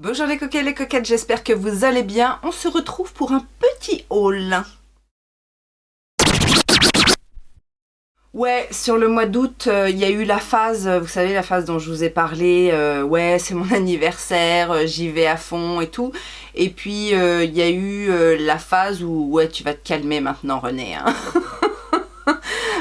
Bonjour les coquets et les coquettes, j'espère que vous allez bien. On se retrouve pour un petit haul. Ouais, sur le mois d'août, il y a eu la phase, vous savez, la phase dont je vous ai parlé, ouais, c'est mon anniversaire, j'y vais à fond et tout. Et puis, il y a eu la phase où, ouais, tu vas te calmer maintenant, René, hein.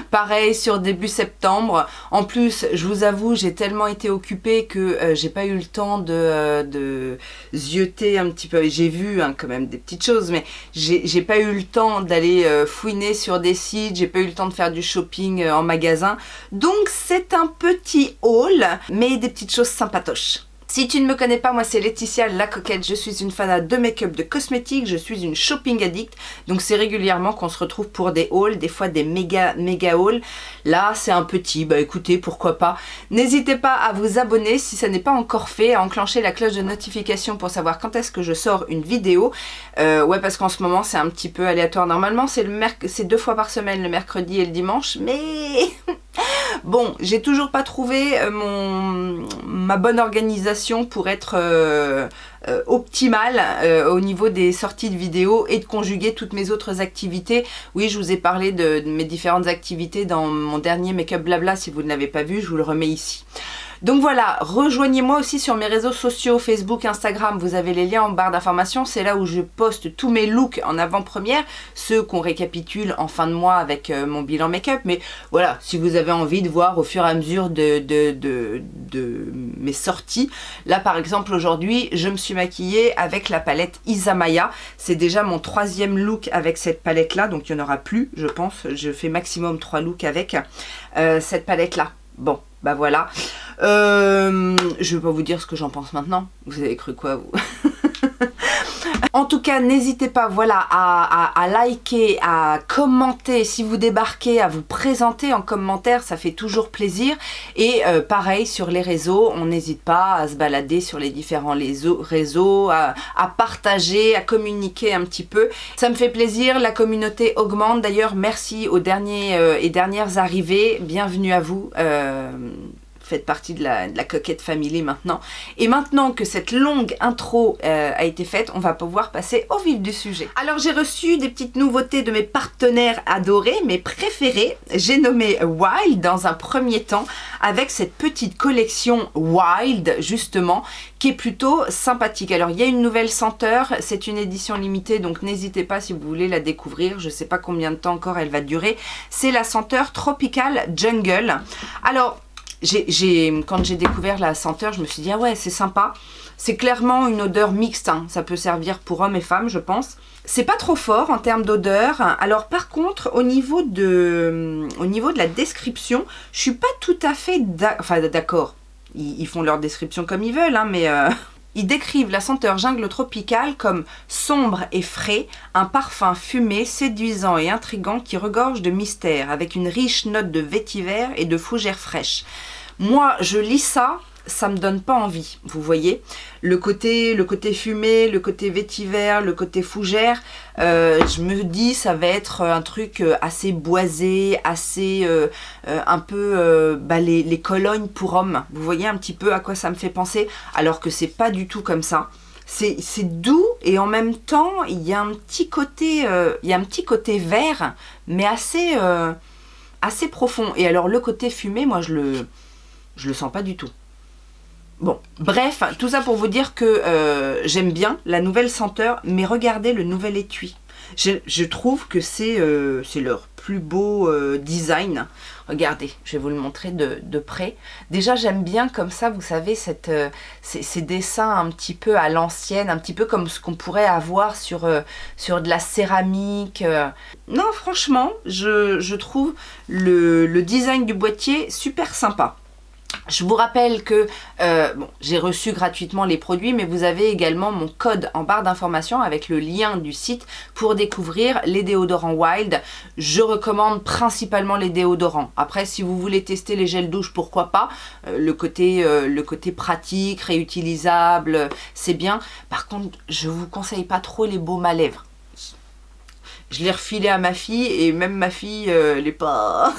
Pareil sur début septembre. En plus, je vous avoue, j'ai tellement été occupée que j'ai pas eu le temps de zioter un petit peu. J'ai vu hein, quand même des petites choses, mais j'ai pas eu le temps d'aller fouiner sur des sites. J'ai pas eu le temps de faire du shopping en magasin. Donc c'est un petit haul, mais des petites choses sympatoches. Si tu ne me connais pas, moi c'est Laetitia la coquette, je suis une fanat de make-up, de cosmétiques, je suis une shopping addict, donc c'est régulièrement qu'on se retrouve pour des hauls, des fois des méga hauls. Là c'est un petit, bah écoutez, pourquoi pas. N'hésitez pas à vous abonner si ça n'est pas encore fait, à enclencher la cloche de notification pour savoir quand est-ce que je sors une vidéo. Ouais, parce qu'en ce moment c'est un petit peu aléatoire, normalement c'est 2 fois par semaine, le mercredi et le dimanche, mais... Bon, j'ai toujours pas trouvé ma bonne organisation pour être optimale au niveau des sorties de vidéos et de conjuguer toutes mes autres activités. Oui, je vous ai parlé de mes différentes activités dans mon dernier Make-up Blabla. Si vous ne l'avez pas vu, je vous le remets ici. Donc voilà, rejoignez-moi aussi sur mes réseaux sociaux, Facebook, Instagram, vous avez les liens en barre d'informations, c'est là où je poste tous mes looks en avant-première, ceux qu'on récapitule en fin de mois avec mon bilan make-up, mais voilà, si vous avez envie de voir au fur et à mesure de mes sorties, là par exemple aujourd'hui, je me suis maquillée avec la palette Isamaya, c'est déjà mon 3e look avec cette palette-là, donc il n'y en aura plus, je pense, je fais maximum 3 looks avec cette palette-là. Bon, bah voilà. Je vais pas vous dire ce que j'en pense maintenant. Vous avez cru quoi, vous? En tout cas, n'hésitez pas, voilà, à liker, à commenter. Si vous débarquez, à vous présenter en commentaire, ça fait toujours plaisir. Et pareil, sur les réseaux, on n'hésite pas à se balader sur les différents réseaux, à partager, à communiquer un petit peu. Ça me fait plaisir, la communauté augmente. D'ailleurs, merci aux derniers et dernières arrivées. Bienvenue à vous. Faites partie de la coquette family maintenant. Et maintenant que cette longue intro a été faite, on va pouvoir passer au vif du sujet. Alors j'ai reçu des petites nouveautés de mes partenaires adorés, mes préférés. J'ai nommé Wild dans un premier temps, avec cette petite collection Wild justement, qui est plutôt sympathique. Alors il y a une nouvelle senteur, c'est une édition limitée, donc n'hésitez pas si vous voulez la découvrir. Je ne sais pas combien de temps encore elle va durer. C'est la senteur Tropical Jungle. Alors, quand j'ai découvert la senteur, je me suis dit, ah ouais, c'est sympa. C'est clairement une odeur mixte, hein. Ça peut servir pour hommes et femmes, je pense. C'est pas trop fort en termes d'odeur. Alors par contre, au niveau de la description, je suis pas tout à fait d'accord. Ils font leur description comme ils veulent, hein, mais... Ils décrivent la senteur jungle tropicale comme sombre et frais, un parfum fumé, séduisant et intrigant qui regorge de mystère, avec une riche note de vétiver et de fougère fraîche. Moi, je lis ça, ça me donne pas envie, vous voyez. Le côté fumé, le côté vétiver, le côté fougère, je me dis ça va être un truc assez boisé, assez un peu les colognes pour hommes. Vous voyez un petit peu à quoi ça me fait penser, alors que c'est pas du tout comme ça. C'est doux et en même temps il y a un petit côté vert, mais assez profond. Et alors le côté fumé, moi je le sens pas du tout. Bon, bref, tout ça pour vous dire que j'aime bien la nouvelle senteur, mais regardez le nouvel étui. Je trouve que c'est leur plus beau design. Regardez, je vais vous le montrer de près. Déjà, j'aime bien comme ça, vous savez, ces dessins un petit peu à l'ancienne, un petit peu comme ce qu'on pourrait avoir sur de la céramique. Non, franchement, je trouve le design du boîtier super sympa. Je vous rappelle que j'ai reçu gratuitement les produits, mais vous avez également mon code en barre d'informations avec le lien du site pour découvrir les déodorants Wild. Je recommande principalement les déodorants. Après, si vous voulez tester les gels douche, pourquoi pas. Le côté pratique, réutilisable, c'est bien. Par contre, je vous conseille pas trop les baumes à lèvres. Je l'ai refilé à ma fille et même ma fille, elle est pas...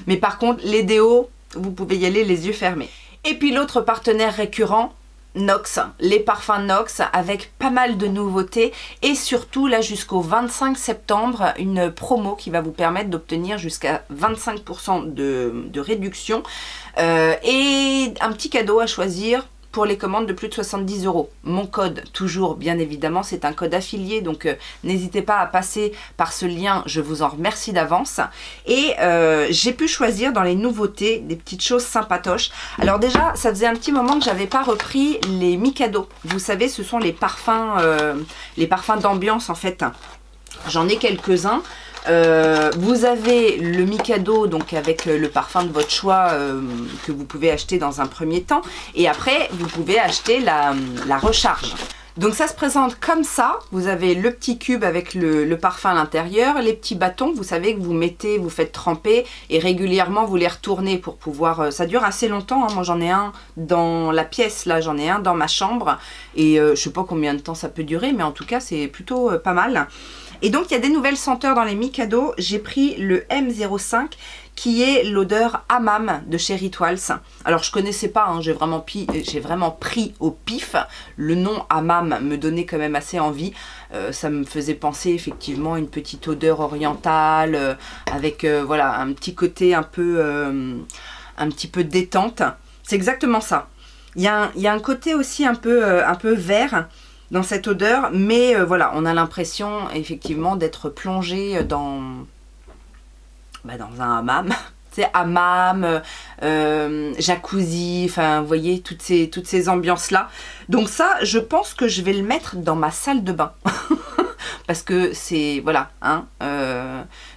Mais par contre, les déos, vous pouvez y aller les yeux fermés. Et puis l'autre partenaire récurrent, Nox, les parfums Nox avec pas mal de nouveautés et surtout là jusqu'au 25 septembre une promo qui va vous permettre d'obtenir jusqu'à 25% de réduction et un petit cadeau à choisir pour les commandes de plus de 70 €. Mon code, toujours bien évidemment, c'est un code affilié, donc n'hésitez pas à passer par ce lien, je vous en remercie d'avance. Et j'ai pu choisir dans les nouveautés des petites choses sympatoches. Alors déjà, ça faisait un petit moment que j'avais pas repris les Mikado. Vous savez, ce sont les parfums d'ambiance en fait. J'en ai quelques-uns. Vous avez le Mikado donc avec le parfum de votre choix que vous pouvez acheter dans un premier temps et après vous pouvez acheter la recharge. Donc ça se présente comme ça, vous avez le petit cube avec le parfum à l'intérieur, les petits bâtons, vous savez que vous mettez, vous faites tremper et régulièrement vous les retournez pour pouvoir, ça dure assez longtemps, hein. Moi j'en ai un dans la pièce, là j'en ai un dans ma chambre et je sais pas combien de temps ça peut durer mais en tout cas c'est plutôt pas mal. Et donc il y a des nouvelles senteurs dans les Mikado, j'ai pris le M05 qui est l'odeur Hammam de Cherry Toils. Alors je connaissais pas, hein, j'ai vraiment pris au pif. Le nom Hammam me donnait quand même assez envie. Ça me faisait penser effectivement à une petite odeur orientale, avec voilà, un petit côté un petit peu détente. C'est exactement ça. Il y a un côté aussi un peu vert dans cette odeur, mais voilà, on a l'impression effectivement d'être plongé dans un hammam, c'est hammam, jacuzzi, enfin vous voyez toutes ces ambiances là. Donc ça, je pense que je vais le mettre dans ma salle de bain parce que c'est voilà, hein,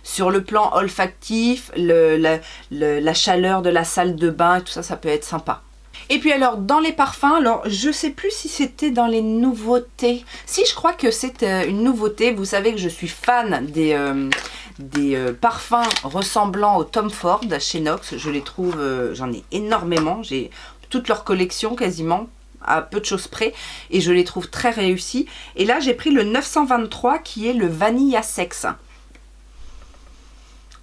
sur le plan olfactif, la chaleur de la salle de bain, tout ça, ça peut être sympa. Et puis alors dans les parfums, alors je sais plus si c'était dans les nouveautés. Si, je crois que c'est une nouveauté. Vous savez que je suis fan des parfums ressemblant au Tom Ford chez Nox. Je les trouve, j'en ai énormément. J'ai toute leur collection quasiment, à peu de choses près. Et je les trouve très réussis. Et là j'ai pris le 923 qui est le Vanilla Sex.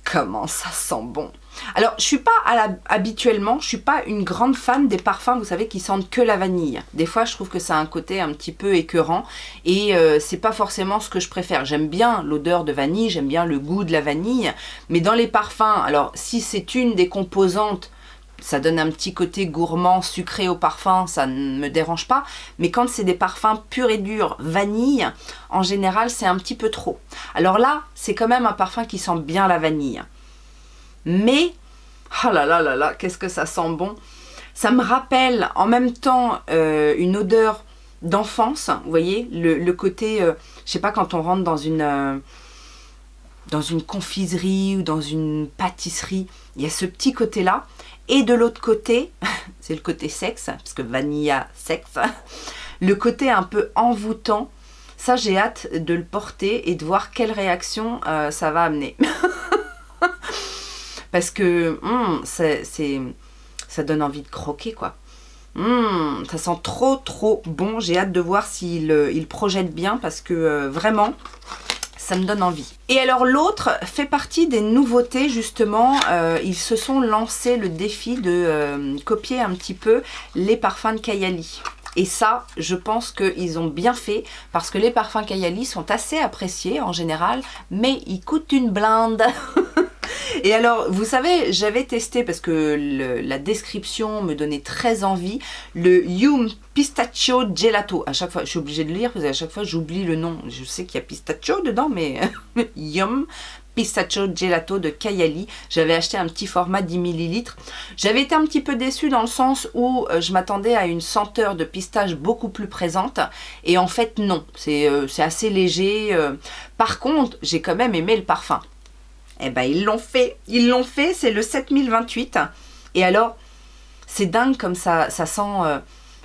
Comment ça sent bon! Alors, je suis pas habituellement, je suis pas une grande fan des parfums, vous savez, qui sentent que la vanille. Des fois, je trouve que ça a un côté un petit peu écœurant et c'est pas forcément ce que je préfère. J'aime bien l'odeur de vanille, j'aime bien le goût de la vanille, mais dans les parfums, alors si c'est une des composantes, ça donne un petit côté gourmand, sucré au parfum, ça ne me dérange pas. Mais quand c'est des parfums purs et durs, vanille, en général, c'est un petit peu trop. Alors là, c'est quand même un parfum qui sent bien la vanille. Mais, oh là là là là, qu'est-ce que ça sent bon! Ça me rappelle en même temps une odeur d'enfance, vous voyez, le côté, je sais pas, quand on rentre dans une confiserie ou dans une pâtisserie, il y a ce petit côté-là. Et de l'autre côté, c'est le côté sexe, parce que vanilla, sexe, le côté un peu envoûtant. Ça, j'ai hâte de le porter et de voir quelle réaction ça va amener. Parce que ça donne envie de croquer, quoi. Ça sent trop bon. J'ai hâte de voir s'il projette bien parce que vraiment, ça me donne envie. Et alors l'autre fait partie des nouveautés justement. Ils se sont lancés le défi de copier un petit peu les parfums de Kayali. Et ça, je pense qu'ils ont bien fait parce que les parfums Kayali sont assez appréciés en général, mais ils coûtent une blinde. Et alors, vous savez, j'avais testé, parce que la description me donnait très envie, le Yum Pistachio Gelato. À chaque fois, je suis obligée de lire, parce qu'à chaque fois, j'oublie le nom. Je sais qu'il y a pistachio dedans, mais Yum Pistachio Gelato de Kayali. J'avais acheté un petit format 10 ml. J'avais été un petit peu déçue dans le sens où je m'attendais à une senteur de pistache beaucoup plus présente. Et en fait, non. C'est assez léger. Par contre, j'ai quand même aimé le parfum. Eh ben ils l'ont fait, c'est le 7028. Et alors, c'est dingue comme ça sent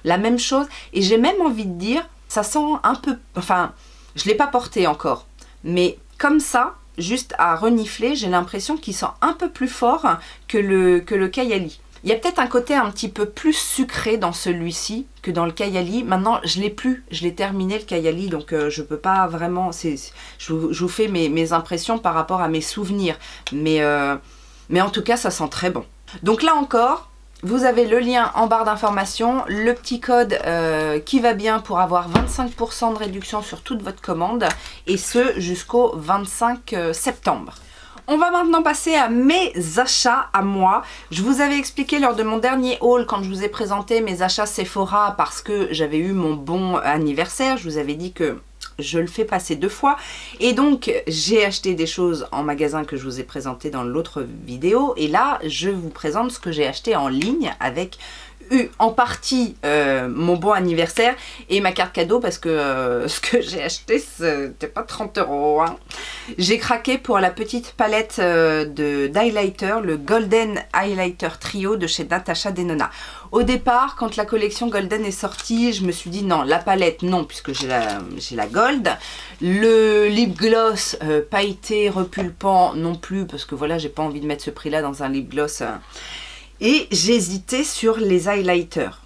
la même chose. Et j'ai même envie de dire, ça sent un peu, enfin, je ne l'ai pas porté encore. Mais comme ça, juste à renifler, j'ai l'impression qu'il sent un peu plus fort que le Kayali. Il y a peut-être un côté un petit peu plus sucré dans celui-ci que dans le Kayali. Maintenant, je l'ai plus, je l'ai terminé le Kayali, donc je peux pas vraiment... Je vous fais mes impressions par rapport à mes souvenirs. Mais en tout cas, ça sent très bon. Donc là encore, vous avez le lien en barre d'information, le petit code qui va bien pour avoir 25% de réduction sur toute votre commande et ce jusqu'au 25 septembre. On va maintenant passer à mes achats à moi. Je vous avais expliqué lors de mon dernier haul quand je vous ai présenté mes achats Sephora parce que j'avais eu mon bon anniversaire. Je vous avais dit que je le fais passer 2 fois. Et donc, j'ai acheté des choses en magasin que je vous ai présenté dans l'autre vidéo. Et là, je vous présente ce que j'ai acheté en ligne avec en partie mon bon anniversaire et ma carte cadeau parce que ce que j'ai acheté c'était pas 30 €. Hein. J'ai craqué pour la petite palette d'highlighter, le Golden Highlighter Trio de chez Natasha Denona. Au départ, quand la collection Golden est sortie, je me suis dit non, la palette non, puisque j'ai la Gold. Le lip gloss pailleté, repulpant non plus, parce que voilà, j'ai pas envie de mettre ce prix là dans un lip gloss. Et j'hésitais sur les highlighters.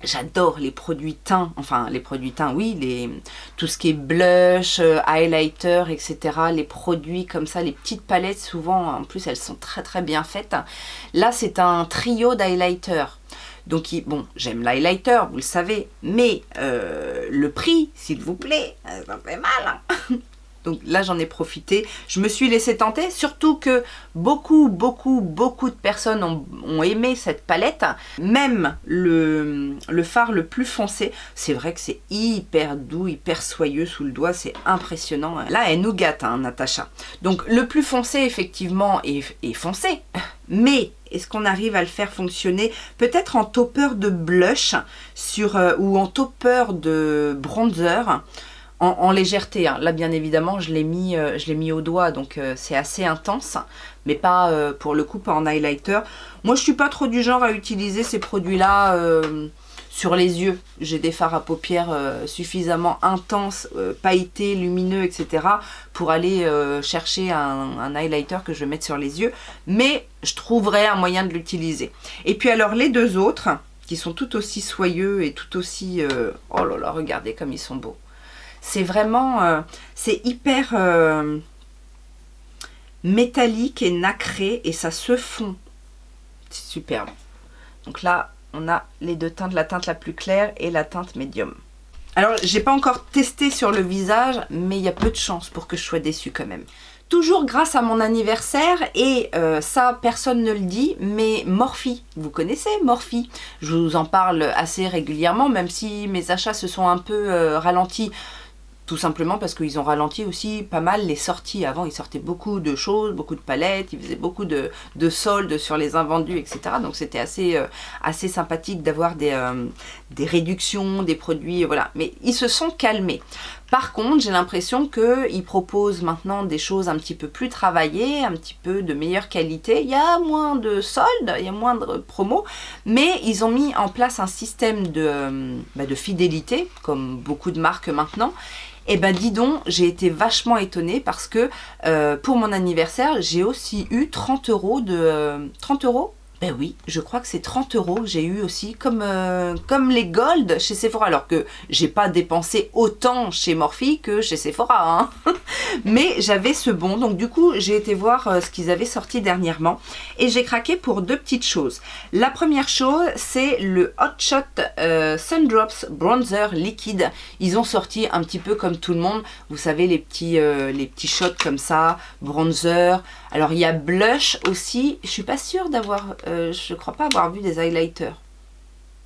J'adore les produits teints, enfin les produits teints, oui, tout ce qui est blush, highlighter, etc. Les produits comme ça, les petites palettes, souvent, en plus, elles sont très très bien faites. Là, c'est un trio d'highlighter. Donc, bon, j'aime l'highlighter, vous le savez, mais le prix, s'il vous plaît, ça fait mal. Donc là, j'en ai profité. Je me suis laissée tenter, surtout que beaucoup de personnes ont aimé cette palette. Même le fard le plus foncé, c'est vrai que c'est hyper doux, hyper soyeux sous le doigt. C'est impressionnant. Là, elle nous gâte, hein, Natacha. Donc le plus foncé, effectivement, est foncé. Mais est-ce qu'on arrive à le faire fonctionner peut-être en topper de blush ou en topper de bronzer en légèreté, hein. Là bien évidemment je l'ai mis au doigt, donc c'est assez intense, mais pas pour le coup pas en highlighter. Moi je suis pas trop du genre à utiliser ces produits là sur les yeux. J'ai des fards à paupières suffisamment intenses, pailletés, lumineux, etc. pour aller chercher un highlighter que je vais mettre sur les yeux, mais je trouverai un moyen de l'utiliser. Et puis alors les deux autres qui sont tout aussi soyeux et tout aussi oh là là, regardez comme ils sont beaux. C'est vraiment, c'est hyper métallique et nacré et ça se fond. C'est superbe. Donc là, on a les deux teintes, la teinte la plus claire et la teinte médium. Alors, j'ai pas encore testé sur le visage, mais il y a peu de chances pour que je sois déçue quand même. Toujours grâce à mon anniversaire, et ça personne ne le dit, mais Morphe, vous connaissez Morphe? Je vous en parle assez régulièrement, même si mes achats se sont un peu ralentis. Tout simplement parce qu'ils ont ralenti aussi pas mal les sorties. Avant, ils sortaient beaucoup de choses, beaucoup de palettes, ils faisaient beaucoup de soldes sur les invendus, etc. Donc c'était assez sympathique d'avoir des réductions, des produits, voilà. Mais ils se sont calmés. Par contre, j'ai l'impression qu'ils proposent maintenant des choses un petit peu plus travaillées, un petit peu de meilleure qualité. Il y a moins de soldes, il y a moins de promos, mais ils ont mis en place un système de fidélité, comme beaucoup de marques maintenant. Et ben dis donc, j'ai été vachement étonnée parce que pour mon anniversaire, j'ai aussi eu 30 € de... 30 €? Ben oui, je crois que c'est 30 € que j'ai eu aussi, comme les Gold chez Sephora. Alors que j'ai pas dépensé autant chez Morphe que chez Sephora, hein. Mais j'avais ce bon, donc du coup j'ai été voir ce qu'ils avaient sorti dernièrement. Et j'ai craqué pour deux petites choses. La première chose, c'est le Hot Shot Sundrops Bronzer Liquide. Ils ont sorti un petit peu comme tout le monde, vous savez, les petits shots comme ça, bronzer. Alors il y a blush aussi, je suis pas sûre d'avoir... je crois pas avoir vu des highlighters.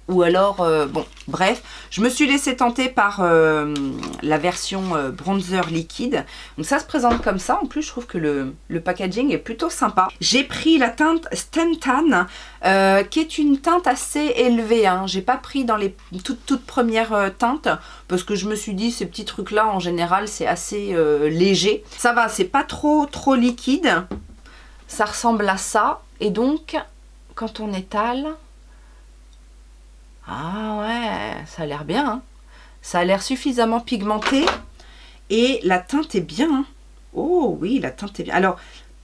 Ou alors, bon, bref, je me suis laissée tenter par la version bronzer liquide. Donc ça se présente comme ça. En plus, je trouve que le packaging est plutôt sympa. J'ai pris la teinte Stentan, qui est une teinte assez élevée, hein. J'ai pas pris dans les toutes premières teintes, parce que je me suis dit, ces petits trucs-là, en général, c'est assez léger. Ça va, c'est pas trop liquide. Ça ressemble à ça. Et donc, quand on étale... Ah ouais, ça a l'air bien, hein. Ça a l'air suffisamment pigmenté et la teinte est bien, hein. Oh oui, la teinte est bien. Alors,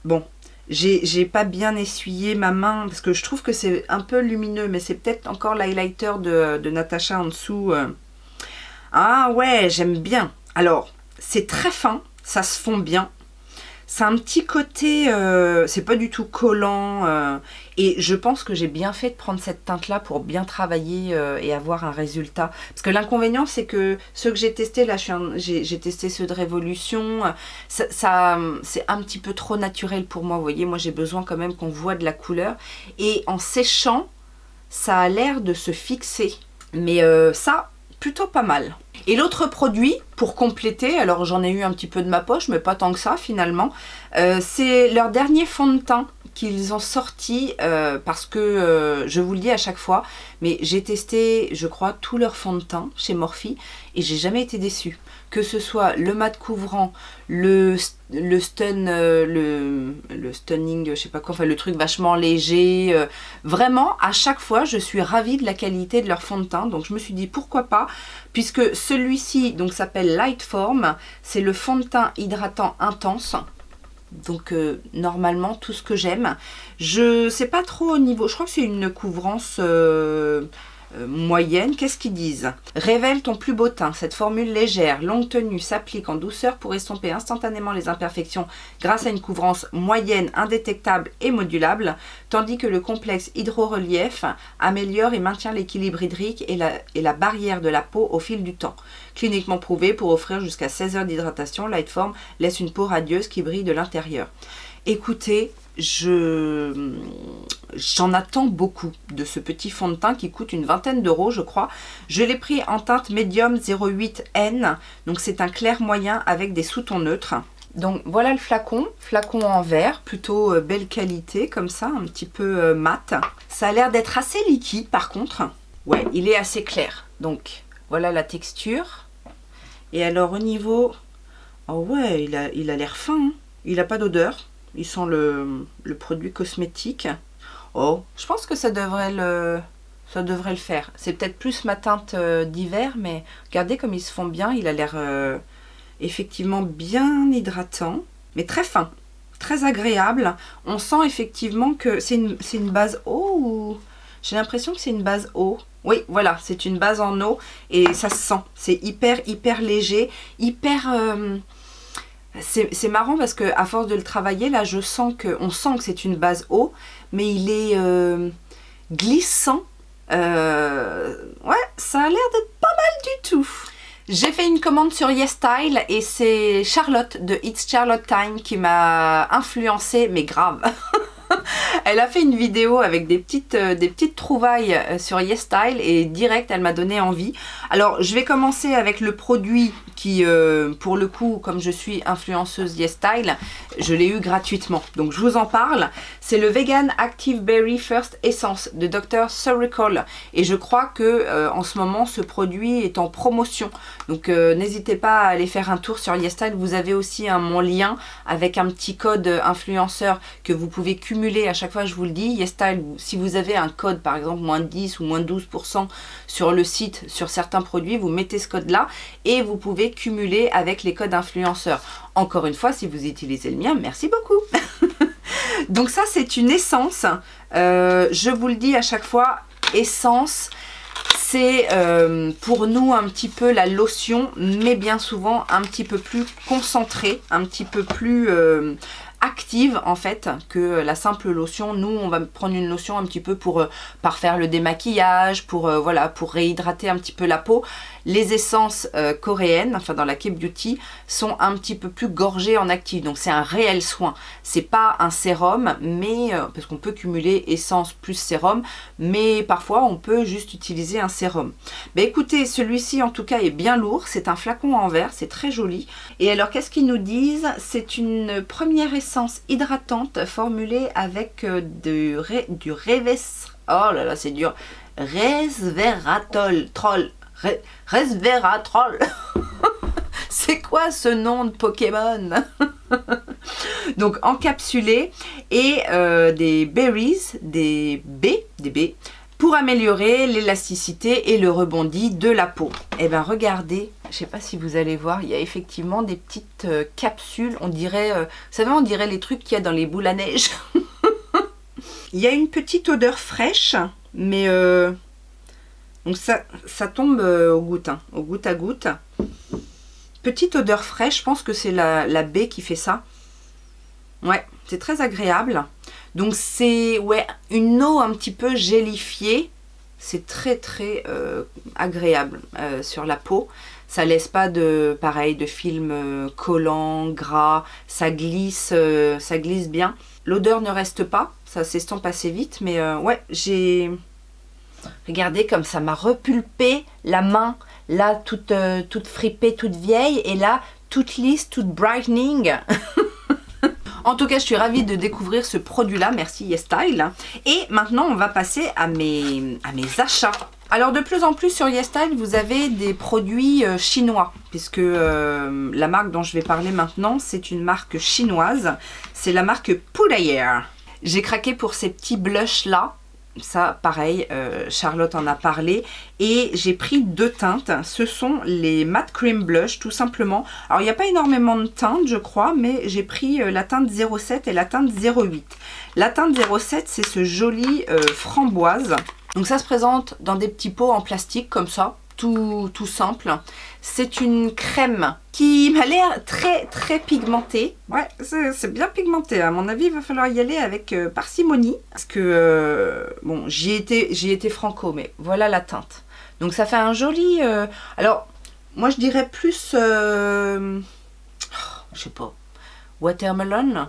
bon, j'ai pas bien essuyé ma main parce que je trouve que c'est un peu lumineux, mais c'est peut-être encore l'highlighter de Natasha en dessous. Ah ouais, j'aime bien. Alors, c'est très fin, ça se fond bien. C'est un petit côté, c'est pas du tout collant. Et je pense que j'ai bien fait de prendre cette teinte-là pour bien travailler et avoir un résultat. Parce que l'inconvénient, c'est que ceux que j'ai testés, là, j'ai testé ceux de Révolution. C'est un petit peu trop naturel pour moi, vous voyez. Moi, j'ai besoin quand même qu'on voit de la couleur. Et en séchant, ça a l'air de se fixer. Mais ça, plutôt pas mal. Et l'autre produit, pour compléter, alors j'en ai eu un petit peu de ma poche, mais pas tant que ça finalement, c'est leur dernier fond de teint qu'ils ont sorti, parce que, je vous le dis à chaque fois, mais j'ai testé, je crois, tout leur fond de teint chez Morphe, et j'ai jamais été déçue. Que ce soit le mat couvrant, le stunning, je sais pas quoi, enfin le truc vachement léger, vraiment, à chaque fois, je suis ravie de la qualité de leur fond de teint, donc je me suis dit pourquoi pas, puisque celui-ci donc s'appelle Lightform, c'est le fond de teint hydratant intense. Donc normalement tout ce que j'aime. Je sais pas trop au niveau, je crois que c'est une couvrance moyenne. Qu'est-ce qu'ils disent? Révèle ton plus beau teint. Cette formule légère, longue tenue s'applique en douceur pour estomper instantanément les imperfections grâce à une couvrance moyenne, indétectable et modulable, tandis que le complexe hydro-relief améliore et maintient l'équilibre hydrique et la barrière de la peau au fil du temps. Cliniquement prouvé pour offrir jusqu'à 16 heures d'hydratation, Lightform laisse une peau radieuse qui brille de l'intérieur. Écoutez, j'en attends beaucoup de ce petit fond de teint qui coûte une vingtaine d'euros, je crois. Je l'ai pris en teinte médium 08N, donc c'est un clair moyen avec des sous-tons neutres. Donc voilà le flacon en verre, plutôt belle qualité comme ça, un petit peu mat. Ça a l'air d'être assez liquide par contre. Ouais, il est assez clair. Donc voilà la texture. Et alors au niveau... Oh ouais, il a l'air fin, hein. Il n'a pas d'odeur. Il sent le produit cosmétique. Oh, je pense que ça devrait le faire. C'est peut-être plus ma teinte d'hiver, mais regardez comme ils se font bien. Il a l'air effectivement bien hydratant, mais très fin, très agréable. On sent effectivement que c'est une base eau ou... J'ai l'impression que c'est une base eau. Oui, voilà, c'est une base en eau et ça se sent. C'est hyper léger, hyper... C'est marrant parce que à force de le travailler, là, on sent que c'est une base eau, mais il est glissant. Ouais, ça a l'air d'être pas mal du tout. J'ai fait une commande sur YesStyle et c'est Charlotte de It's Charlotte Time qui m'a influencée, mais grave. Elle a fait une vidéo avec des petites trouvailles sur YesStyle et direct elle m'a donné envie. Alors je vais commencer avec le produit qui pour le coup, comme je suis influenceuse YesStyle, je l'ai eu gratuitement, donc je vous en parle. C'est le Vegan Active Berry First Essence de Dr. Cerecal et je crois que en ce moment ce produit est en promotion, donc n'hésitez pas à aller faire un tour sur YesStyle. Vous avez aussi mon lien avec un petit code influenceur que vous pouvez cumuler à chaque fois. Je vous le dis, YesStyle, si vous avez un code par exemple moins 10 ou moins 12% sur le site, sur certains produits, vous mettez ce code là et vous pouvez cumuler avec les codes influenceurs. Encore une fois, si vous utilisez le mien, merci beaucoup. Donc ça c'est une essence, je vous le dis à chaque fois, essence c'est pour nous un petit peu la lotion, mais bien souvent un petit peu plus concentrée, un petit peu plus active en fait que la simple lotion. Nous on va prendre une lotion un petit peu pour parfaire le démaquillage, pour voilà, pour réhydrater un petit peu la peau. Les essences coréennes, enfin dans la K-Beauty, sont un petit peu plus gorgées en actif, donc c'est un réel soin. C'est pas un sérum, mais parce qu'on peut cumuler essence plus sérum, mais parfois on peut juste utiliser un sérum. Mais écoutez, celui-ci en tout cas est bien lourd, c'est un flacon en verre, c'est très joli. Et alors qu'est-ce qu'ils nous disent? C'est une première essence hydratante formulée avec du oh là là c'est dur, resveratrol. Resveratrol. C'est quoi ce nom de Pokémon? Donc encapsulé et des berries, des baies pour améliorer l'élasticité et le rebondi de la peau. Et bien regardez, je ne sais pas si vous allez voir, il y a effectivement des petites capsules, on dirait, vous savez, on dirait les trucs qu'il y a dans les boules à neige. Il y a une petite odeur fraîche, mais donc ça tombe au goutte à goutte. Petite odeur fraîche, je pense que c'est la baie qui fait ça. Ouais, c'est très agréable. Donc c'est ouais, une eau un petit peu gélifiée. C'est très très agréable sur la peau. Ça laisse pas de pareil de film collant, gras. Ça glisse bien. L'odeur ne reste pas, ça s'estompe assez vite. Mais ouais, j'ai regardez comme ça m'a repulpé la main. Là, toute fripée, toute vieille. Et là, toute lisse, toute brightening. En tout cas, je suis ravie de découvrir ce produit-là. Merci YesStyle. Et maintenant, on va passer à mes achats. Alors, de plus en plus sur YesStyle, vous avez des produits chinois. Puisque la marque dont je vais parler maintenant, c'est une marque chinoise. C'est la marque Pudayer. J'ai craqué pour ces petits blushs-là. Ça, pareil, Charlotte en a parlé. Et j'ai pris 2 teintes. Ce sont les Matte Cream Blush, tout simplement. Alors, il n'y a pas énormément de teintes, je crois, mais j'ai pris la teinte 07 et la teinte 08. La teinte 07, c'est ce joli framboise. Donc, ça se présente dans des petits pots en plastique, comme ça, tout simple. C'est une crème qui m'a l'air très très pigmentée. Ouais, c'est bien pigmenté. À mon avis, il va falloir y aller avec parcimonie. Parce que, bon, j'y étais franco, mais voilà la teinte. Donc ça fait un joli... alors, moi je dirais plus... je sais pas... watermelon,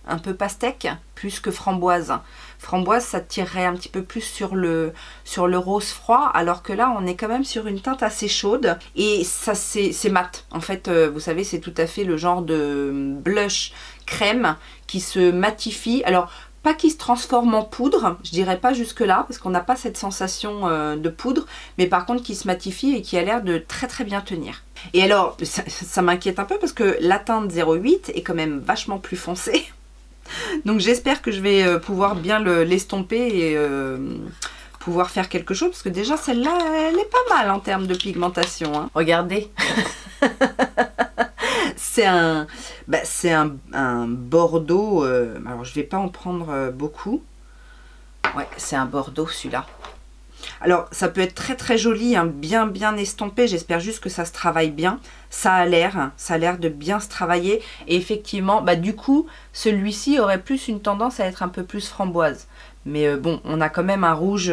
un peu pastèque, plus que framboise. Framboise, ça tirerait un petit peu plus sur le rose froid, alors que là, on est quand même sur une teinte assez chaude. Et ça, c'est mat. En fait, vous savez, c'est tout à fait le genre de blush crème qui se matifie. Alors, pas qui se transforme en poudre, je dirais pas jusque là, parce qu'on n'a pas cette sensation de poudre, mais par contre qui se matifie et qui a l'air de très très bien tenir. Et alors, ça m'inquiète un peu parce que la teinte 08 est quand même vachement plus foncée. Donc j'espère que je vais pouvoir bien l'estomper et pouvoir faire quelque chose, parce que déjà celle-là, elle est pas mal en termes de pigmentation. Hein. Regardez. C'est un bordeaux, alors je vais pas en prendre beaucoup. Ouais, c'est un bordeaux celui-là. Alors ça peut être très très joli, hein, bien estompé, j'espère juste que ça se travaille bien. Ça a l'air de bien se travailler. Et effectivement, bah, du coup, celui-ci aurait plus une tendance à être un peu plus framboise. Mais bon, on a quand même un rouge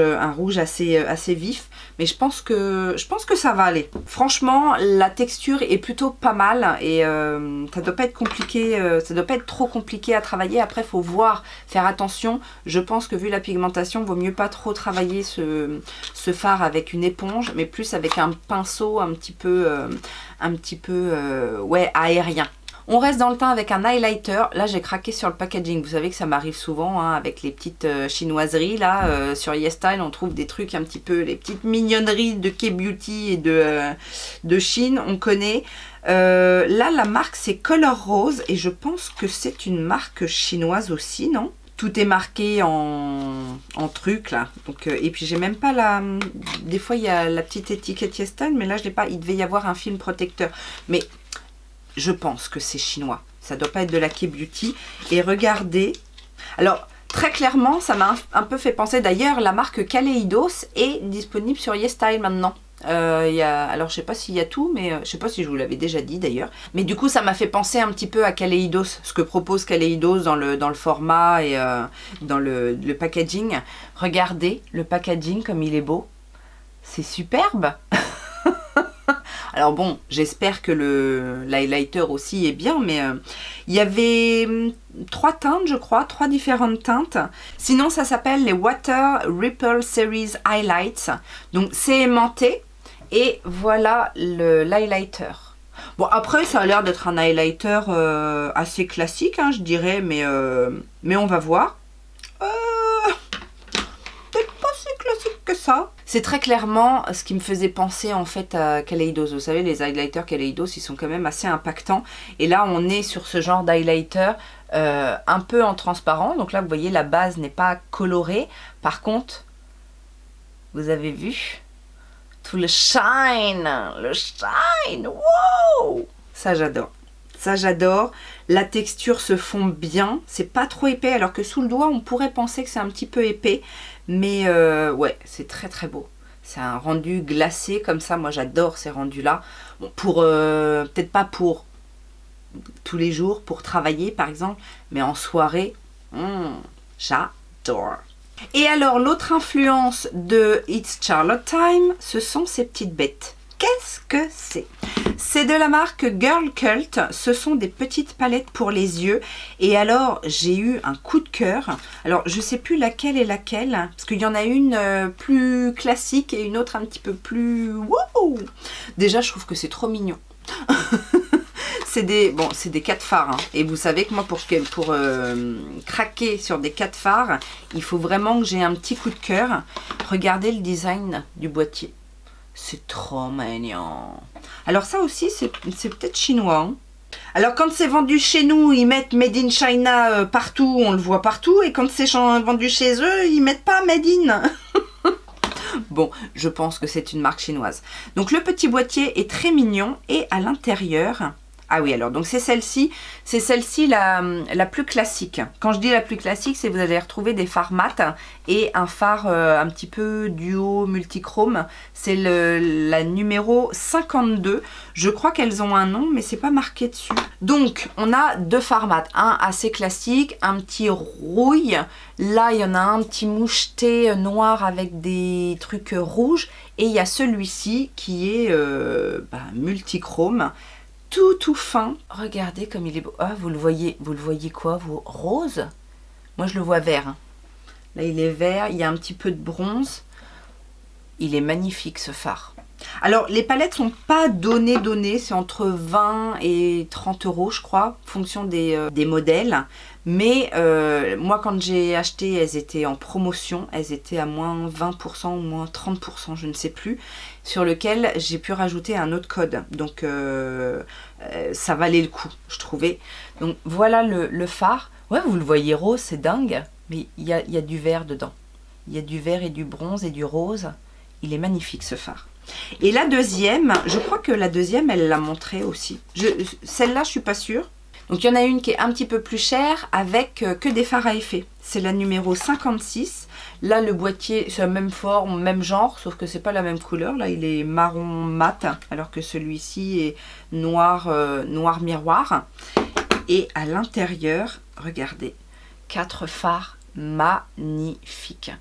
assez vif. Mais je pense que ça va aller. Franchement, la texture est plutôt pas mal. Et ça doit pas être compliqué. Ça doit pas être trop compliqué à travailler. Après, il faut voir, faire attention. Je pense que vu la pigmentation, vaut mieux pas trop travailler ce fard avec une éponge. Mais plus avec un pinceau un petit peu ouais, aérien. On reste dans le teint avec un highlighter. Là, j'ai craqué sur le packaging. Vous savez que ça m'arrive souvent hein, avec les petites chinoiseries. Là, sur YesStyle, on trouve des trucs un petit peu, les petites mignonneries de K-Beauty et de Chine. On connaît. Là, la marque, c'est Color Rose. Et je pense que c'est une marque chinoise aussi, non ? Tout est marqué en truc là. Donc, et puis j'ai même pas la... Des fois il y a la petite étiquette YesStyle, mais là je l'ai pas. Il devait y avoir un film protecteur. Mais je pense que c'est chinois. Ça doit pas être de la K-Beauty. Et regardez. Alors très clairement ça m'a un peu fait penser. D'ailleurs la marque Kaleidos est disponible sur YesStyle maintenant. Alors je sais pas s'il y a tout, mais je sais pas si je vous l'avais déjà dit d'ailleurs, mais du coup ça m'a fait penser un petit peu à Kaleidos, ce que propose Kaleidos dans le format et dans le packaging. Regardez le packaging comme il est beau, c'est superbe. Alors bon, j'espère que l'highlighter aussi est bien, mais il y avait 3 teintes, je crois, 3 différentes teintes. Sinon, ça s'appelle les Water Ripple Series Highlights. Donc, c'est aimanté. Et voilà l'highlighter. Bon, après, ça a l'air d'être un highlighter assez classique, hein, je dirais, mais on va voir. Peut-être pas si classique que ça. C'est très clairement ce qui me faisait penser en fait à Kaleidos. Vous savez, les highlighters Kaleidos, ils sont quand même assez impactants. Et là, on est sur ce genre d'highlighter un peu en transparent. Donc là, vous voyez, la base n'est pas colorée. Par contre, vous avez vu tout le shine, wow! Ça, j'adore. Ça, j'adore. La texture se fond bien. C'est pas trop épais, alors que sous le doigt, on pourrait penser que c'est un petit peu épais. Mais ouais, c'est très très beau. C'est un rendu glacé comme ça. Moi, j'adore ces rendus-là. Bon, peut-être pas pour tous les jours pour travailler par exemple, mais en soirée, j'adore. Et alors l'autre influence de It's Charlotte Time, ce sont ces petites bêtes. Qu'est-ce que c'est? C'est de la marque Girl Cult, ce sont des petites palettes pour les yeux. Et alors j'ai eu un coup de cœur. Alors je sais plus laquelle est laquelle, parce qu'il y en a une plus classique et une autre un petit peu plus... Wouhou! Déjà je trouve que c'est trop mignon. C'est des 4 phares, hein. Et vous savez que moi pour craquer sur des 4 phares, il faut vraiment que j'ai un petit coup de cœur. Regardez le design du boîtier. C'est trop mignon. Alors ça aussi, c'est peut-être chinois. Hein. Alors quand c'est vendu chez nous, ils mettent Made in China partout, on le voit partout. Et quand c'est vendu chez eux, ils mettent pas Made in. Bon, je pense que c'est une marque chinoise. Donc le petit boîtier est très mignon. Et à l'intérieur... Ah oui, alors donc c'est celle-ci la plus classique. Quand je dis la plus classique, c'est que vous allez retrouver des phares mat et un phare un petit peu duo multichrome. C'est la numéro 52. Je crois qu'elles ont un nom, mais c'est pas marqué dessus. Donc on a 2 phares mat, un assez classique, un petit rouille. Là il y en a un petit moucheté noir avec des trucs rouges. Et il y a celui-ci qui est multichrome. Tout fin. Regardez comme il est beau. Ah, vous le voyez quoi, vous? Rose? Moi, je le vois vert. Hein. Là, il est vert. Il y a un petit peu de bronze. Il est magnifique, ce phare. Alors, les palettes sont pas données. C'est entre 20 et 30 euros, je crois, en fonction des modèles. Mais moi, quand j'ai acheté, elles étaient en promotion. Elles étaient à moins 20% ou moins 30%, je ne sais plus. Sur lequel j'ai pu rajouter un autre code. Donc, ça valait le coup, je trouvais. Donc, voilà le phare. Ouais, vous le voyez rose, c'est dingue. Mais il y a du vert dedans. Il y a du vert et du bronze et du rose. Il est magnifique, ce phare. Et la deuxième, je crois que la deuxième, elle l'a montré aussi. Celle-là, je suis pas sûre. Donc, il y en a une qui est un petit peu plus chère avec que des phares à effet. C'est la numéro 56. Là, le boîtier, c'est la même forme, même genre, sauf que c'est pas la même couleur. Là, il est marron mat, alors que celui-ci est noir miroir. Et à l'intérieur, regardez, 4 phares magnifiques.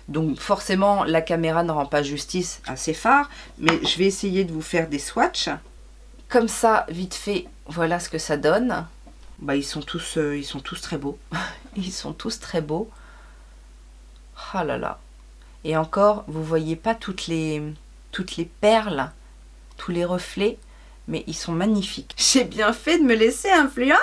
Donc forcément, la caméra ne rend pas justice à ces phares, mais je vais essayer de vous faire des swatchs. Comme ça, vite fait, voilà ce que ça donne. Bah, ils sont tous très beaux. Ils sont tous très beaux. Ah là là. Et encore, vous voyez pas toutes les perles, tous les reflets, mais ils sont magnifiques. J'ai bien fait de me laisser influencer,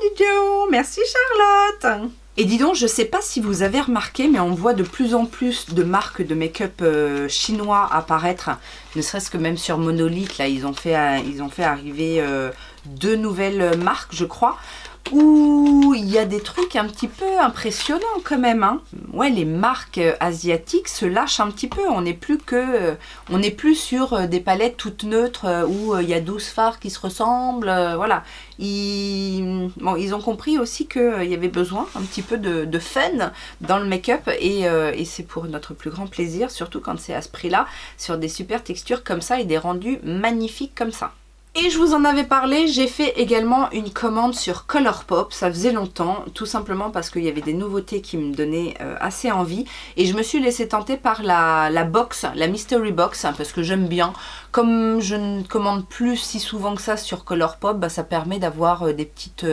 dis donc. Merci Charlotte. Et dis donc, je sais pas si vous avez remarqué, mais on voit de plus en plus de marques de make-up chinois apparaître, ne serait-ce que même sur Monolith, là, ils ont fait arriver 2 nouvelles marques, je crois, où il y a des trucs un petit peu impressionnants quand même. Hein. Ouais, les marques asiatiques se lâchent un petit peu. On n'est plus sur des palettes toutes neutres où il y a 12 phares qui se ressemblent. Voilà. Ils ont compris aussi qu'il y avait besoin un petit peu de fun dans le make-up et c'est pour notre plus grand plaisir, surtout quand c'est à ce prix-là, sur des super textures comme ça et des rendus magnifiques comme ça. Et je vous en avais parlé, j'ai fait également une commande sur Colourpop, ça faisait longtemps, tout simplement parce qu'il y avait des nouveautés qui me donnaient assez envie. Et je me suis laissée tenter par la box, la Mystery Box, hein, parce que j'aime bien. Comme je ne commande plus si souvent que ça sur Colourpop, bah, ça permet d'avoir des petites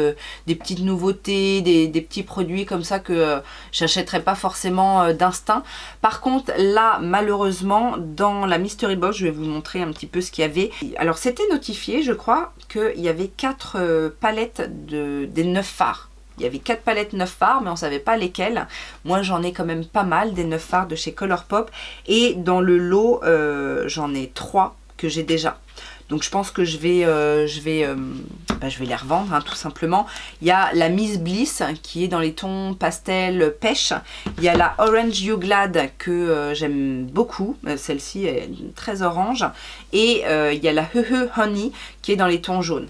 nouveautés, des petits produits comme ça que j'achèterais pas forcément d'instinct. Par contre, là, malheureusement, dans la Mystery Box, je vais vous montrer un petit peu ce qu'il y avait. Alors, c'était notifié, je crois, qu'il y avait 4 palettes des 9 phares. Il y avait 4 palettes 9 phares, mais on ne savait pas lesquelles. Moi, j'en ai quand même pas mal, des 9 phares de chez Colourpop. Et dans le lot, j'en ai 3 que j'ai déjà. Donc je pense que je vais les revendre, hein, tout simplement. Il y a la Miss Bliss qui est dans les tons pastel pêche. Il y a la Orange You Glad que j'aime beaucoup. Celle-ci est très orange. Et il y a la Honey qui est dans les tons jaunes.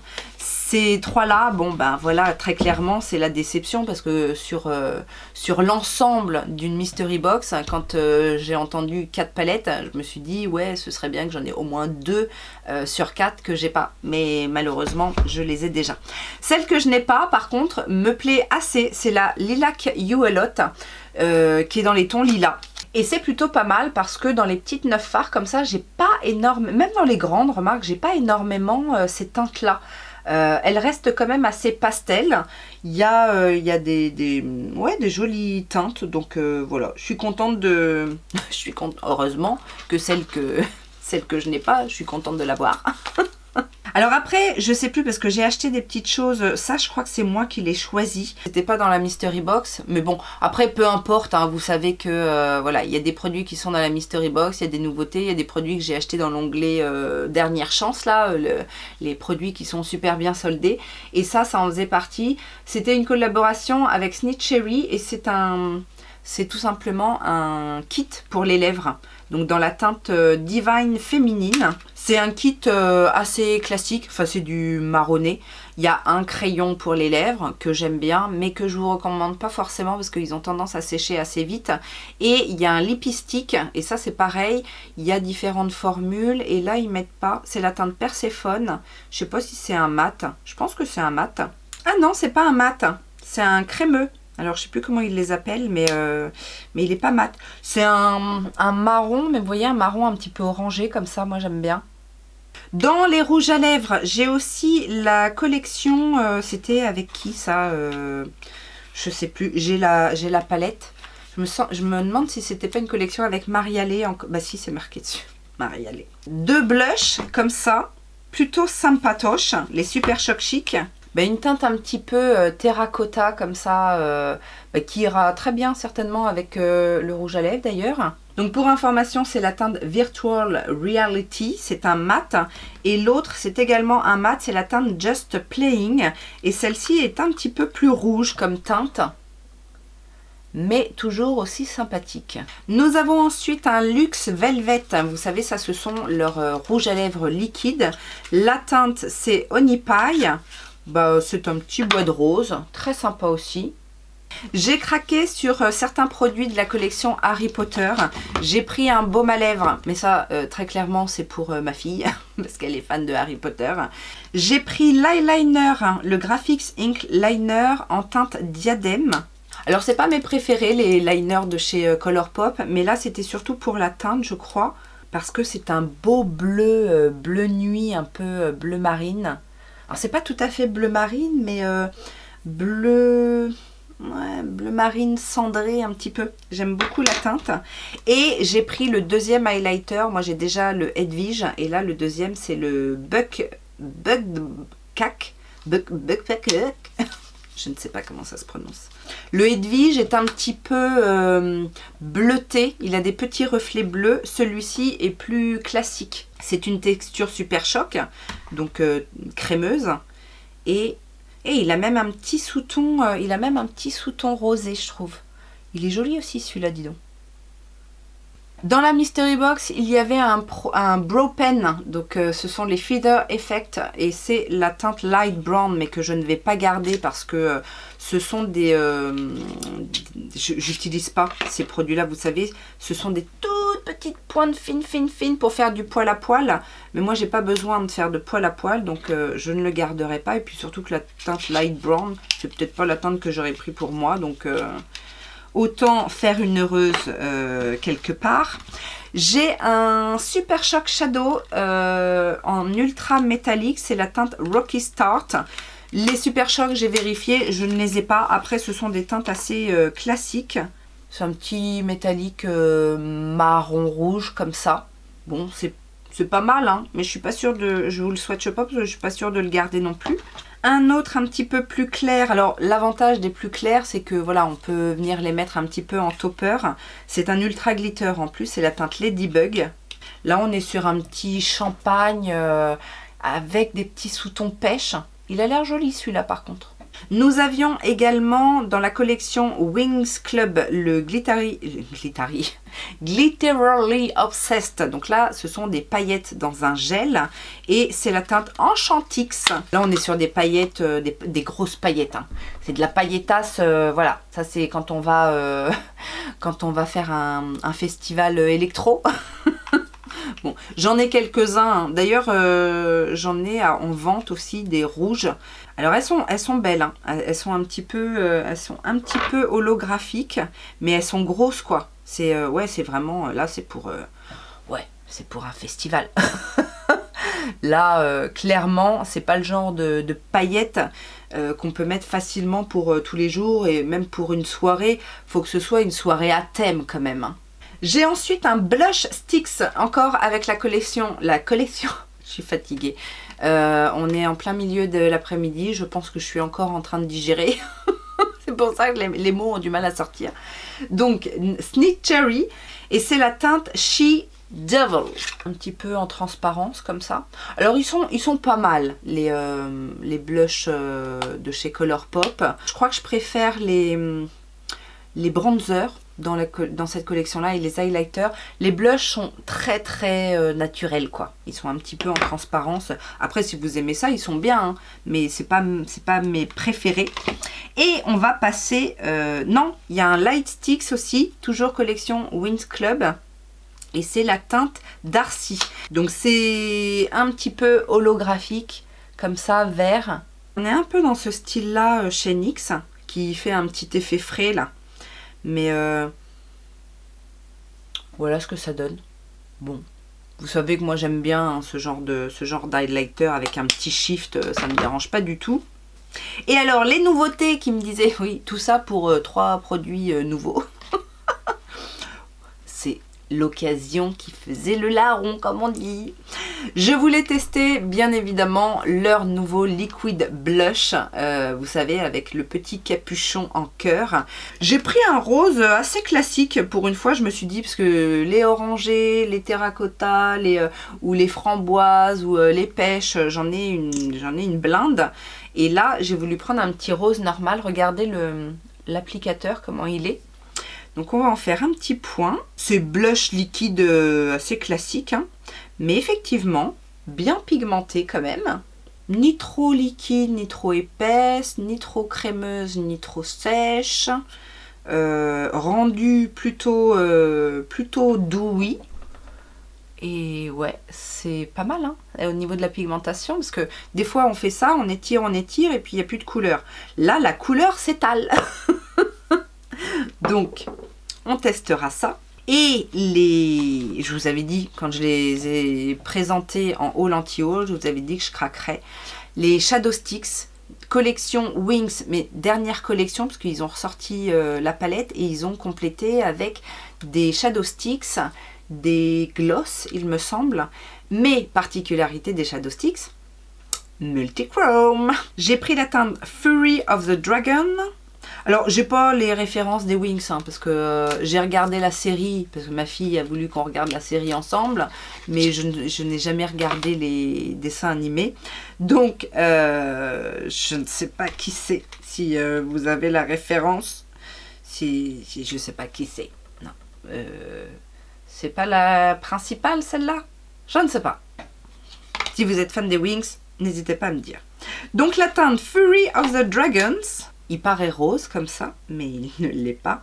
Ces trois-là, bon ben voilà, très clairement, c'est la déception parce que sur l'ensemble d'une mystery box, quand j'ai entendu 4 palettes, je me suis dit ouais, ce serait bien que j'en ai au moins 2 sur 4 que j'ai pas. Mais malheureusement, je les ai déjà. Celle que je n'ai pas, par contre, me plaît assez. C'est la Lilac You A Lot, qui est dans les tons lilas. Et c'est plutôt pas mal parce que dans les petites 9 fards comme ça, j'ai pas énorme, même dans les grandes, remarque, j'ai pas énormément ces teintes-là. Elle reste quand même assez pastel. Il y a des jolies teintes. Donc voilà, je suis contente de... je suis contente, heureusement, que celle que je n'ai pas, je suis contente de l'avoir. Alors après, je sais plus parce que j'ai acheté des petites choses. Ça, je crois que c'est moi qui l'ai choisi. C'était pas dans la mystery box, mais bon. Après, peu importe. Hein, vous savez que voilà, il y a des produits qui sont dans la mystery box, il y a des nouveautés, il y a des produits que j'ai achetés dans l'onglet dernière chance là, les produits qui sont super bien soldés. Et ça en faisait partie. C'était une collaboration avec Snitch Cherry et c'est tout simplement un kit pour les lèvres. Donc dans la teinte Divine Féminine. C'est un kit assez classique, enfin c'est du marronné. Il y a un crayon pour les lèvres que j'aime bien, mais que je vous recommande pas forcément parce qu'ils ont tendance à sécher assez vite. Et il y a un lipstick, et ça c'est pareil, il y a différentes formules, et là ils mettent pas, c'est la teinte Perséphone. Je sais pas si c'est un mat, je pense que c'est un mat. Ah non, c'est pas un mat, c'est un crémeux. Alors, je sais plus comment ils les appellent, mais il est pas mat. C'est un marron, mais vous voyez, un marron un petit peu orangé, comme ça, moi j'aime bien. Dans les rouges à lèvres, j'ai aussi la collection, c'était avec qui ça je sais plus, j'ai la palette. Je me demande si c'était pas une collection avec Marialé. Bah si, c'est marqué dessus, Marialé. 2 blushs, comme ça, plutôt sympatoches, les Super Choc Chic. Bah, une teinte un petit peu terracotta comme ça, qui ira très bien certainement avec le rouge à lèvres d'ailleurs. Donc pour information, c'est la teinte Virtual Reality, c'est un mat. Et l'autre, c'est également un mat, c'est la teinte Just Playing. Et celle-ci est un petit peu plus rouge comme teinte, mais toujours aussi sympathique. Nous avons ensuite un Luxe Velvet. Vous savez, ça, ce sont leurs rouges à lèvres liquides. La teinte, c'est Honey Pie. Bah, c'est un petit bois de rose, très sympa aussi. J'ai craqué sur certains produits de la collection Harry Potter. J'ai pris un baume à lèvres, mais ça, très clairement, c'est pour ma fille, parce qu'elle est fan de Harry Potter. J'ai pris l'eyeliner, le Graphics Ink Liner en teinte diadème. Alors, c'est pas mes préférés, les liners de chez Colourpop, mais là, c'était surtout pour la teinte, je crois, parce que c'est un beau bleu, bleu nuit, un peu bleu marine. Alors c'est pas tout à fait bleu marine, mais bleu marine cendré un petit peu. J'aime beaucoup la teinte. Et j'ai pris le deuxième highlighter. Moi j'ai déjà le Edwige et là le deuxième c'est le Buckcack. Je ne sais pas comment ça se prononce. Le Edwige est un petit peu bleuté. Il a des petits reflets bleus. Celui-ci est plus classique. C'est une texture super choc, donc crémeuse. Et il a même un petit sous-ton, rosé, je trouve. Il est joli aussi celui-là, dis donc. Dans la mystery box, il y avait un brow pen, donc ce sont les Feather Effect et c'est la teinte light brown, mais que je ne vais pas garder parce que ce sont des... j'utilise pas ces produits-là, vous savez, ce sont des toutes petites pointes fines pour faire du poil à poil, mais moi j'ai pas besoin de faire de poil à poil, donc je ne le garderai pas, et puis surtout que la teinte light brown, c'est peut-être pas la teinte que j'aurais pris pour moi, donc... autant faire une heureuse quelque part. J'ai un Super Choc Shadow en ultra métallique. C'est la teinte Rocky Start. Les Super Choc, j'ai vérifié, je ne les ai pas. Après, ce sont des teintes assez classiques. C'est un petit métallique marron rouge comme ça. Bon, c'est pas mal, hein, mais je suis pas sûre de... Je vous le swatche pas parce que je suis pas sûre de le garder non plus. Un autre un petit peu plus clair. Alors l'avantage des plus clairs, c'est que voilà, on peut venir les mettre un petit peu en topper. C'est un ultra glitter en plus, c'est la teinte Ladybug. Là on est sur un petit champagne avec des petits sous-tons pêche. Il a l'air joli celui-là par contre. Nous avions également dans la collection Wings Club le Glitterally Obsessed. Donc là, ce sont des paillettes dans un gel et c'est la teinte Enchantix. Là, on est sur des paillettes, des grosses paillettes. Hein. C'est de la pailletasse, voilà. Ça, c'est quand on va faire un festival électro. Bon, j'en ai quelques-uns. Hein. D'ailleurs, j'en ai en vente aussi des rouges. Alors elles sont belles, hein. Elles sont un petit peu holographiques, mais elles sont grosses quoi. C'est ouais, c'est vraiment là, c'est pour un festival. Là, clairement, c'est pas le genre de paillettes qu'on peut mettre facilement pour tous les jours et même pour une soirée. Faut que ce soit une soirée à thème quand même. Hein. J'ai ensuite un blush sticks encore avec la collection. Je suis fatiguée. On est en plein milieu de l'après-midi. Je pense que je suis encore en train de digérer. C'est pour ça que les mots ont du mal à sortir. Donc, Sneak Cherry. Et c'est la teinte She Devil. Un petit peu en transparence comme ça. Alors, ils sont pas mal, les blushs de chez Colourpop. Je crois que je préfère les bronzers dans cette collection là et les highlighters. Les blushs sont très naturels quoi. Ils sont un petit peu en transparence. Après si vous aimez ça ils sont bien hein, mais c'est pas mes préférés. Et on va passer non, il y a un light sticks aussi, toujours collection Wings Club. Et c'est la teinte Darcy. Donc c'est un petit peu holographique comme ça, vert. On est un peu dans ce style là chez NYX qui fait un petit effet frais là. Mais voilà ce que ça donne. Bon, vous savez que moi j'aime bien hein, ce genre d'highlighter avec un petit shift, ça me dérange pas du tout. Et alors les nouveautés qui me disaient, oui, tout ça pour 3 produits nouveaux. C'est l'occasion qui faisait le larron, comme on dit. Je voulais tester, bien évidemment, leur nouveau liquid blush, vous savez, avec le petit capuchon en cœur. J'ai pris un rose assez classique pour une fois, je me suis dit, parce que les orangés, les terracotta, ou les framboises, ou les pêches, j'en ai une blinde. Et là, j'ai voulu prendre un petit rose normal. Regardez l'applicateur, comment il est. Donc on va en faire un petit point. C'est blush liquide assez classique, hein, mais effectivement bien pigmenté quand même. Ni trop liquide, ni trop épaisse, ni trop crémeuse, ni trop sèche. Rendu plutôt doux. Et ouais, c'est pas mal hein, au niveau de la pigmentation, parce que des fois on fait ça, on étire, et puis il n'y a plus de couleur. Là, la couleur s'étale. Donc, on testera ça. Et je vous avais dit, quand je les ai présentés en haul anti-haul, je vous avais dit que je craquerais. Les Shadow Sticks, collection Wings, mais dernière collection, parce qu'ils ont ressorti la palette et ils ont complété avec des Shadow Sticks, des gloss, il me semble. Mais particularité des Shadow Sticks, multichrome. J'ai pris la teinte Fury of the Dragon. Alors, j'ai pas les références des Wings, hein, parce que j'ai regardé la série, parce que ma fille a voulu qu'on regarde la série ensemble, mais je n'ai jamais regardé les dessins animés. Donc, je ne sais pas qui c'est. Si vous avez la référence, si je ne sais pas qui c'est. Non. C'est pas la principale, celle-là? Je ne sais pas. Si vous êtes fan des Wings, n'hésitez pas à me dire. Donc, la teinte Fury of the Dragons... Il paraît rose comme ça, mais il ne l'est pas.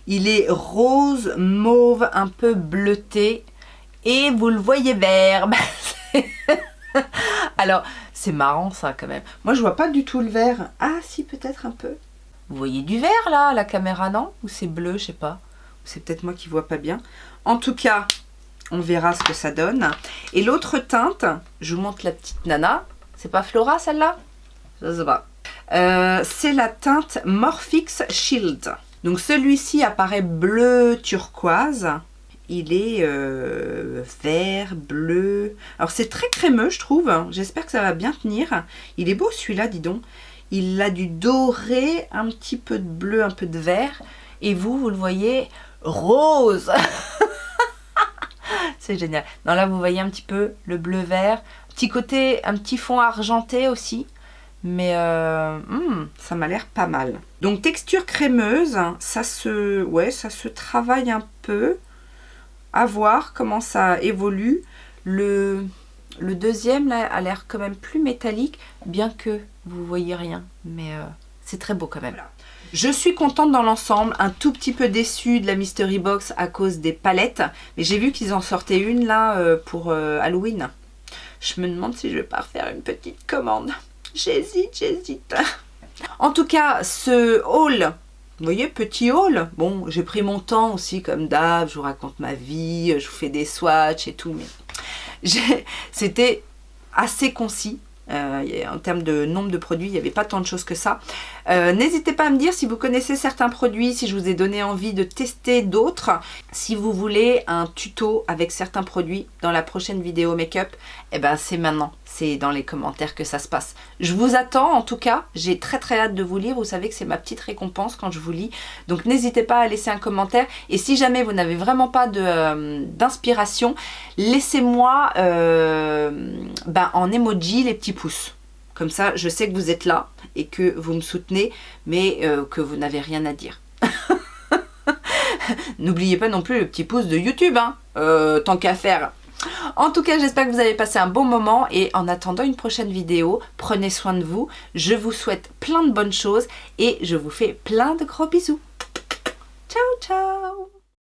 Il est rose, mauve, un peu bleuté. Et vous le voyez vert. Alors, c'est marrant ça quand même. Moi, je vois pas du tout le vert. Ah si, peut-être un peu. Vous voyez du vert là, à la caméra, non? Ou c'est bleu, je sais pas. C'est peut-être moi qui vois pas bien. En tout cas, on verra ce que ça donne. Et l'autre teinte, je vous montre la petite nana. C'est pas Flora celle-là? Je sais pas. C'est la teinte Morphix Shield. Donc celui-ci apparaît bleu turquoise. Il est vert, bleu. Alors c'est très crémeux je trouve. J'espère que ça va bien tenir. Il est beau celui-là, dis donc. Il a du doré, un petit peu de bleu, un peu de vert. Et vous le voyez rose. C'est génial. Non, là vous voyez un petit peu le bleu-vert. Petit côté, un petit fond argenté aussi. Mais ça m'a l'air pas mal. Donc texture crémeuse, ça se travaille un peu. À voir comment ça évolue. Le deuxième là a l'air quand même plus métallique, bien que vous voyez rien. Mais c'est très beau quand même. Voilà. Je suis contente dans l'ensemble, un tout petit peu déçue de la Mystery Box à cause des palettes. Mais j'ai vu qu'ils en sortaient une là pour Halloween. Je me demande si je vais pas refaire une petite commande. J'hésite. En tout cas, ce haul, vous voyez, petit haul. Bon, j'ai pris mon temps aussi comme d'hab, je vous raconte ma vie, je vous fais des swatchs et tout, mais c'était assez concis. En termes de nombre de produits, il n'y avait pas tant de choses que ça. N'hésitez pas à me dire si vous connaissez certains produits, si je vous ai donné envie de tester d'autres. Si vous voulez un tuto avec certains produits dans la prochaine vidéo make-up, eh ben c'est maintenant, c'est dans les commentaires que ça se passe. Je vous attends en tout cas, j'ai très hâte de vous lire. Vous savez que c'est ma petite récompense quand je vous lis. Donc n'hésitez pas à laisser un commentaire. Et si jamais vous n'avez vraiment pas d'inspiration, laissez-moi en emoji les petits pouces. Comme ça, je sais que vous êtes là et que vous me soutenez, mais que vous n'avez rien à dire. N'oubliez pas non plus le petit pouce de YouTube, hein, tant qu'à faire. En tout cas, j'espère que vous avez passé un bon moment et en attendant une prochaine vidéo, prenez soin de vous. Je vous souhaite plein de bonnes choses et je vous fais plein de gros bisous. Ciao, ciao!